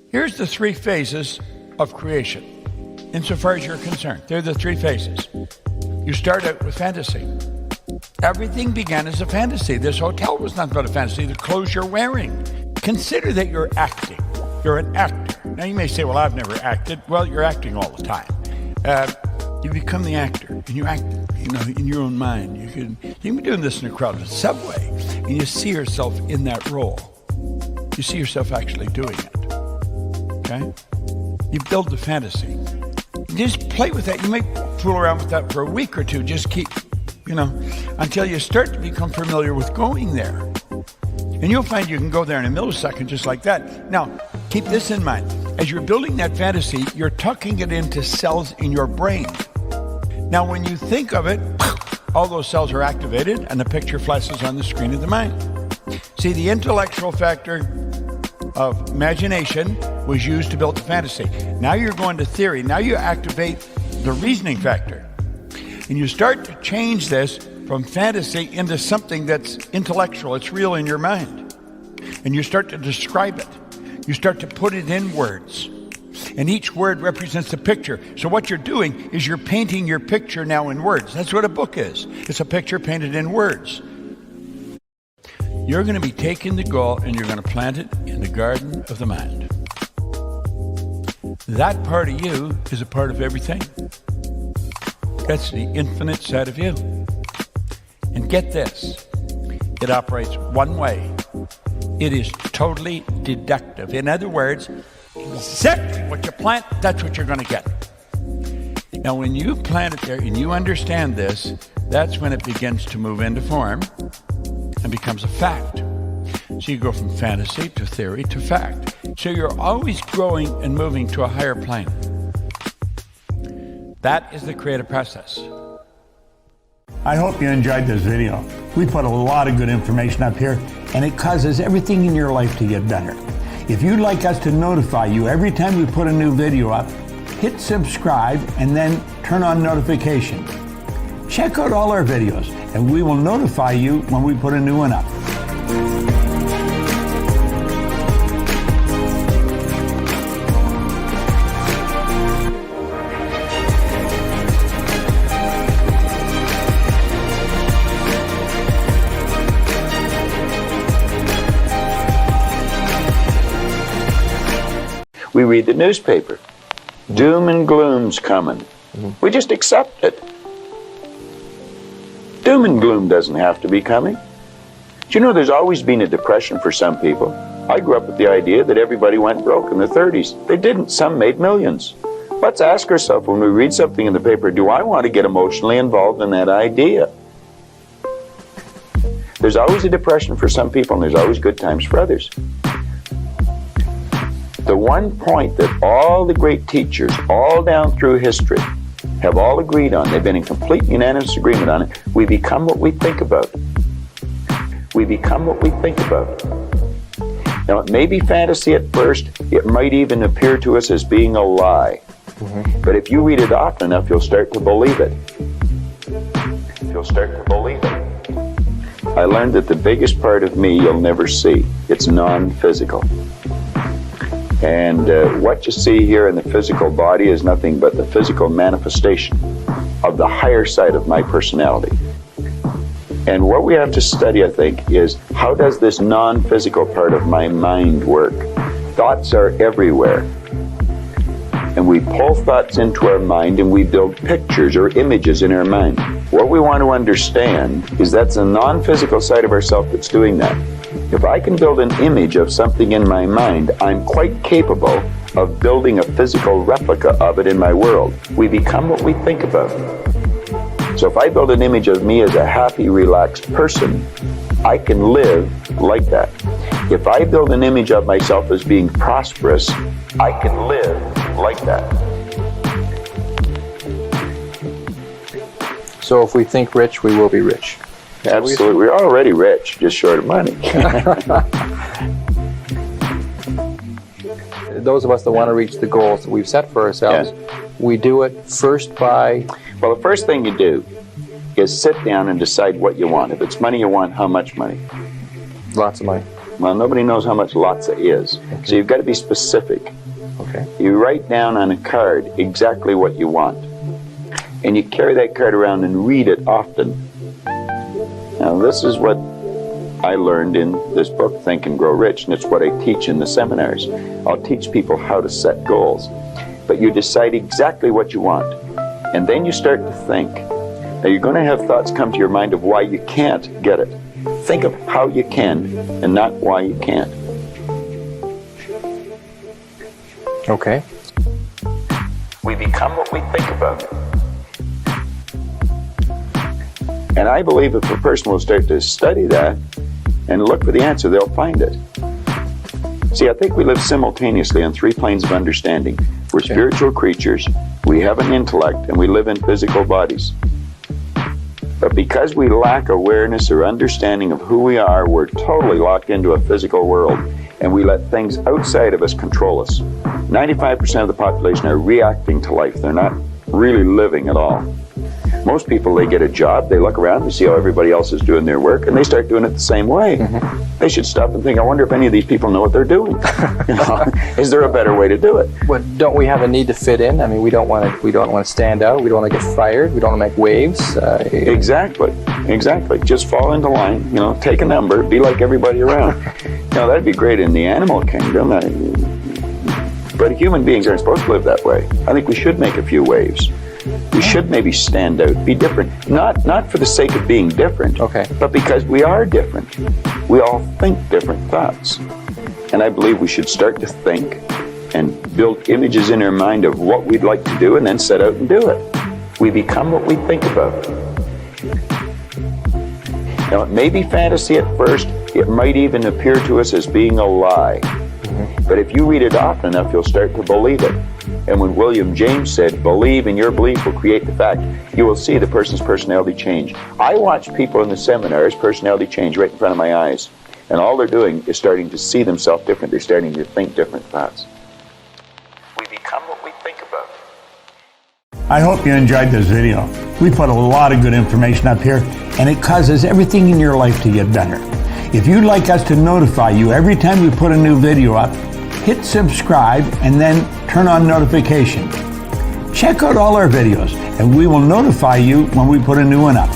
Here's the three phases of creation, insofar as you're concerned. They're the three phases. You start out with fantasy. Everything began as a fantasy. This hotel was nothing but a fantasy. The clothes you're wearing. Consider that you're acting. You're an actor. Now you may say, well, I've never acted. Well, you're acting all the time. You become the actor, and you act, in your own mind. You can be doing this in a crowded subway, and you see yourself in that role. You see yourself actually doing it. Okay? You build the fantasy. You just play with that. You may fool around with that for a week or two. Just keep, until you start to become familiar with going there. And you'll find you can go there in a millisecond just like that. Now, keep this in mind. As you're building that fantasy, you're tucking it into cells in your brain. Now, when you think of it, all those cells are activated and the picture flashes on the screen of the mind. See, the intellectual factor of imagination was used to build the fantasy. Now you're going to theory. Now you activate the reasoning factor. And you start to change this from fantasy into something that's intellectual. It's real in your mind. And you start to describe it. You start to put it in words. And each word represents a picture. So what you're doing is you're painting your picture now in words. That's what a book is. It's a picture painted in words. You're going to be taking the goal and you're going to plant it in the garden of the mind. That part of you is a part of everything. That's the infinite side of you. And get this, it operates one way. It is totally deductive. In other words, exactly what you plant, that's what you're going to get. Now, when you plant it there and you understand this, that's when it begins to move into form and becomes a fact. So you go from fantasy to theory to fact. So you're always growing and moving to a higher plane. That is the creative process. I hope you enjoyed this video. We put a lot of good information up here, and it causes everything in your life to get better. If you'd like us to notify you every time we put a new video up, hit subscribe and then turn on notifications. Check out all our videos, and we will notify you when we put a new one up. We read the newspaper. Doom and gloom's coming. We just accept it. Doom and gloom doesn't have to be coming. Do you know there's always been a depression for some people? I grew up with the idea that everybody went broke in the 30s. They didn't. Some made millions. Let's ask ourselves when we read something in the paper, do I want to get emotionally involved in that idea? There's always a depression for some people, and there's always good times for others. The one point that all the great teachers, all down through history, have all agreed on, they've been in complete unanimous agreement on it, we become what we think about. We become what we think about. Now, it may be fantasy at first, it might even appear to us as being a lie. But if you read it often enough, you'll start to believe it. You'll start to believe it. I learned that the biggest part of me you'll never see. It's non-physical. And what you see here in the physical body is nothing but the physical manifestation of the higher side of my personality. And what we have to study, I think, is how does this non-physical part of my mind work? Thoughts are everywhere. And we pull thoughts into our mind and we build pictures or images in our mind. What we want to understand is that's the non-physical side of ourself that's doing that. If I can build an image of something in my mind, I'm quite capable of building a physical replica of it in my world. We become what we think about. So if I build an image of me as a happy, relaxed person, I can live like that. If I build an image of myself as being prosperous, I can live like that. So if we think rich, we will be rich. Absolutely. We're already rich, just short of money. Those of us that want to reach the goals that we've set for ourselves, we do it first by... Well, the first thing you do is sit down and decide what you want. If it's money you want, how much money? Lots of money. Well, nobody knows how much lotsa is. Okay. So you've got to be specific. Okay. You write down on a card exactly what you want. And you carry that card around and read it often. Now, this is what I learned in this book, Think and Grow Rich, and it's what I teach in the seminars. I'll teach people how to set goals. But you decide exactly what you want, and then you start to think. Now, you're going to have thoughts come to your mind of why you can't get it. Think of how you can and not why you can't. Okay. We become what we think about. And I believe if a person will start to study that and look for the answer, they'll find it. See, I think we live simultaneously on three planes of understanding. We're spiritual creatures, we have an intellect, and we live in physical bodies. But because we lack awareness or understanding of who we are, we're totally locked into a physical world, and we let things outside of us control us. 95% of the population are reacting to life. They're not really living at all. Most people, they get a job, they look around, they see how everybody else is doing their work, and they start doing it the same way. Mm-hmm. They should stop and think, I wonder if any of these people know what they're doing. You know, is there a better way to do it? But don't we have a need to fit in? I mean, we don't want to stand out. We don't want to get fired. We don't want to make waves. Exactly. Just fall into line. You know, take a number. Be like everybody around. Now that'd be great in the animal kingdom. But human beings aren't supposed to live that way. I think we should make a few waves. We should maybe stand out, be different. Not for the sake of being different, but because we are different. We all think different thoughts. And I believe we should start to think and build images in our mind of what we'd like to do and then set out and do it. We become what we think about. Now, it may be fantasy at first. It might even appear to us as being a lie. But if you read it often enough, you'll start to believe it. And when William James said, believe and your belief will create the fact, you will see the person's personality change. I watch people in the seminars' personality change right in front of my eyes. And all they're doing is starting to see themselves different. They're starting to think different thoughts. We become what we think about. I hope you enjoyed this video. We put a lot of good information up here, and it causes everything in your life to get better. If you'd like us to notify you every time we put a new video up, hit subscribe and then turn on notification. Check out all our videos, and we will notify you when we put a new one up.